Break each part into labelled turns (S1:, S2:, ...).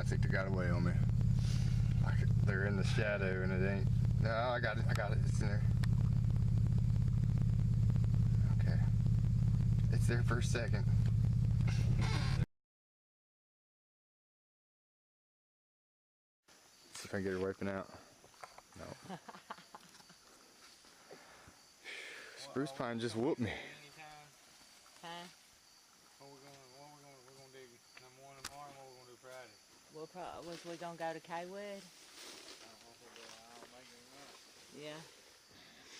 S1: think they got away on me. They're in the shadow and it ain't. No, I got it. It's in there. Okay. It's there for a second. See if I can get her wiping out. No. Spruce pine just whooped me.
S2: Huh?
S3: What we're gonna dig number one tomorrow, and what we're gonna do Friday?
S2: Was we gonna go to Kaywood? Yeah.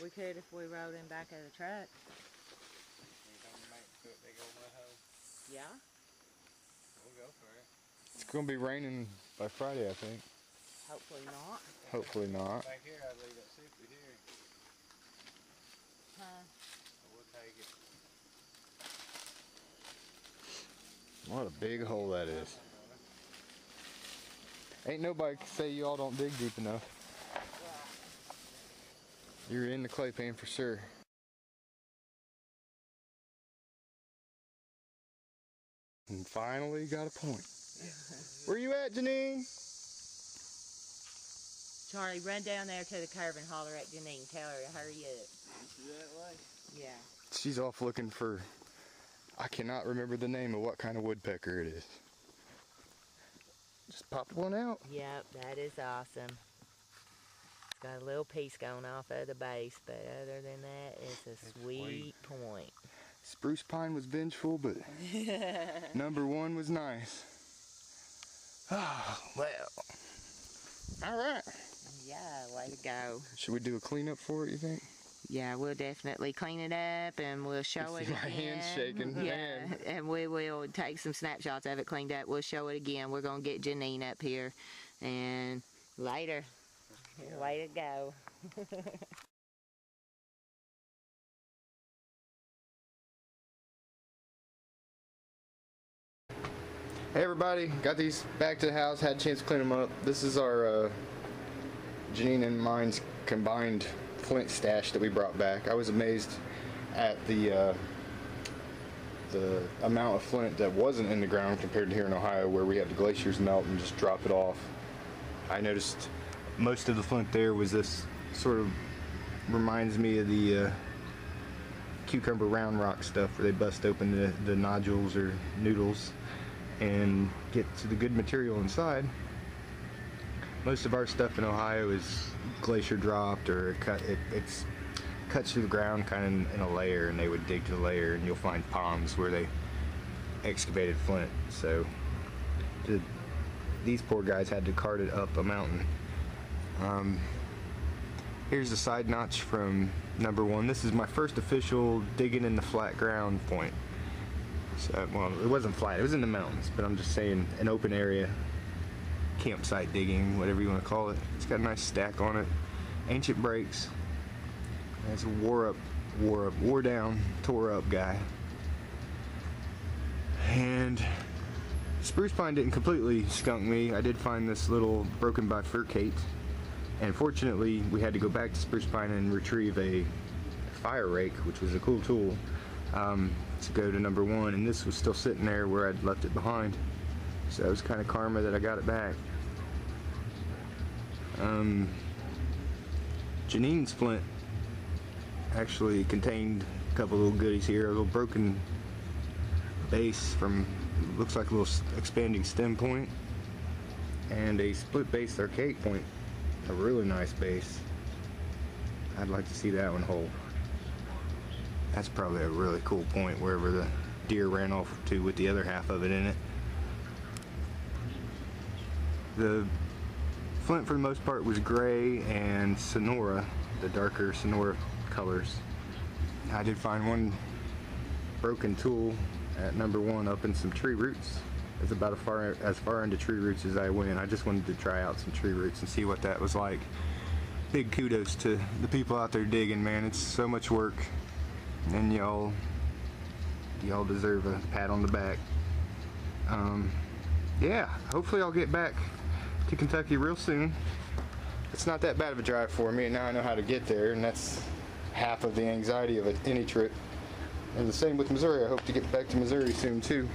S2: We could if we rode in back of the truck. Yeah.
S3: We'll go for it.
S1: It's gonna be raining by Friday, I think.
S2: Hopefully not.
S1: Hopefully not.
S3: Back here, I'd leave that super here.
S2: Huh?
S3: We'll take it.
S1: What a big hole that is. Ain't nobody can say y'all don't dig deep enough. You're in the clay pan for sure. And finally got a point. Where you at, Janine?
S2: Charlie, run down there to the curb and holler at Janine. Tell her to hurry up.
S3: That way?
S2: Yeah.
S1: She's off looking for, I cannot remember the name of what kind of woodpecker it is. Just popped one out.
S2: Yep, that is awesome. It's got a little piece going off of the base, but other than that, it's a sweet point.
S1: Spruce pine was vengeful, but number one was nice. Oh, well. All right.
S2: Yeah, way to go.
S1: Should we do a cleanup for it, you think?
S2: Yeah, we'll definitely clean it up and we'll show it again.
S1: My hand's shaking.
S2: Yeah,
S1: Man.
S2: and we will take some snapshots of it cleaned up. We'll show it again. We're going to get Janine up here and later. Way to go.
S1: Hey everybody, got these back to the house, had a chance to clean them up. This is our Janine and mine's combined flint stash that we brought back. I was amazed at the amount of flint that wasn't in the ground compared to here in Ohio where we have the glaciers melt and just drop it off. I noticed most of the flint there was this sort of reminds me of the cucumber round rock stuff where they bust open the nodules or noodles and get to the good material inside. Most of our stuff in Ohio is glacier dropped or it's cuts through the ground kind of in a layer, and they would dig to the layer and you'll find ponds where they excavated flint. So these poor guys had to cart it up a mountain. Here's the side notch from number one. This is my first official digging in the flat ground point. So, well, it wasn't flat, it was in the mountains, but I'm just saying an open area, campsite digging, whatever you want to call it. It's got a nice stack on it. Ancient brakes. It's a wore down, tore up guy. And spruce pine didn't completely skunk me. I did find this little broken bifurcate. And fortunately, we had to go back to spruce pine and retrieve a fire rake, which was a cool tool. To go to number one, and this was still sitting there where I'd left it behind, so it was kind of karma that I got it back. Janine's flint actually contained a couple little goodies here, a little broken base from, looks like a little expanding stem point, and a split base archaic point, a really nice base. I'd like to see that one whole. That's probably a really cool point wherever the deer ran off to with the other half of it in it. The flint for the most part was gray and Sonora, the darker Sonora colors. I did find one broken tool at number one up in some tree roots. It's about as far into tree roots as I went. I just wanted to try out some tree roots and see what that was like. Big kudos to the people out there digging, man. It's so much work. And y'all deserve a pat on the back. Yeah, hopefully I'll get back to Kentucky real soon. It's not that bad of a drive for me, and now I know how to get there, and that's half of the anxiety of any trip. And the same with Missouri. I hope to get back to Missouri soon too.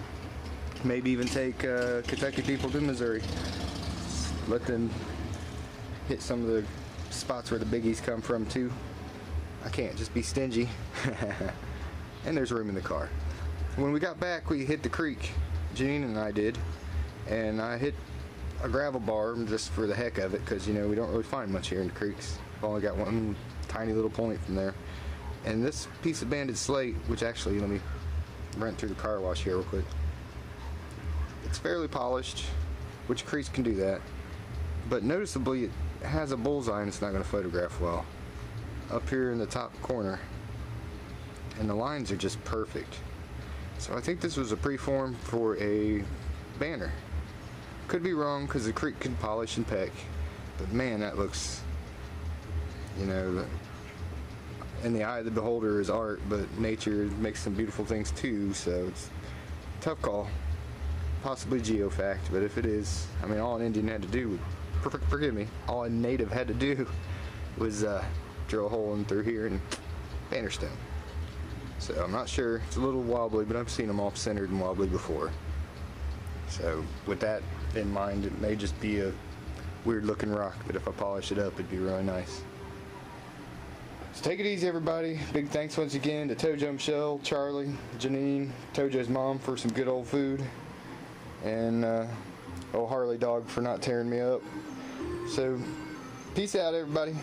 S1: maybe even take Kentucky people to Missouri. Let them hit some of the spots where the biggies come from too. I can't just be stingy. And there's room in the car. When we got back, we hit the creek. Janine and I did, and I hit a gravel bar just for the heck of it, because you know we don't really find much here in the creeks. I've only got one tiny little point from there. And this piece of banded slate, which actually, let me run through the car wash here real quick. It's fairly polished, which creeks can do that, but noticeably it has a bullseye and it's not going to photograph well. Up here in the top corner, and the lines are just perfect. So I think this was a preform for a banner. Could be wrong because the creek can polish and peck, but man, that looks, you know, in the eye of the beholder is art, but nature makes some beautiful things too, so it's a tough call. Possibly geofact, but if it is, I mean, all an Indian had to do, forgive me, all a native had to do was drill a hole in through here and banner stone. So I'm not sure, it's a little wobbly, but I've seen them off-centered and wobbly before. So with that in mind, it may just be a weird looking rock, but if I polish it up, it'd be really nice. So take it easy, everybody. Big thanks once again to Tojo, Michelle, Charlie, Janine, Tojo's mom for some good old food, and old Harley dog for not tearing me up. So peace out, everybody.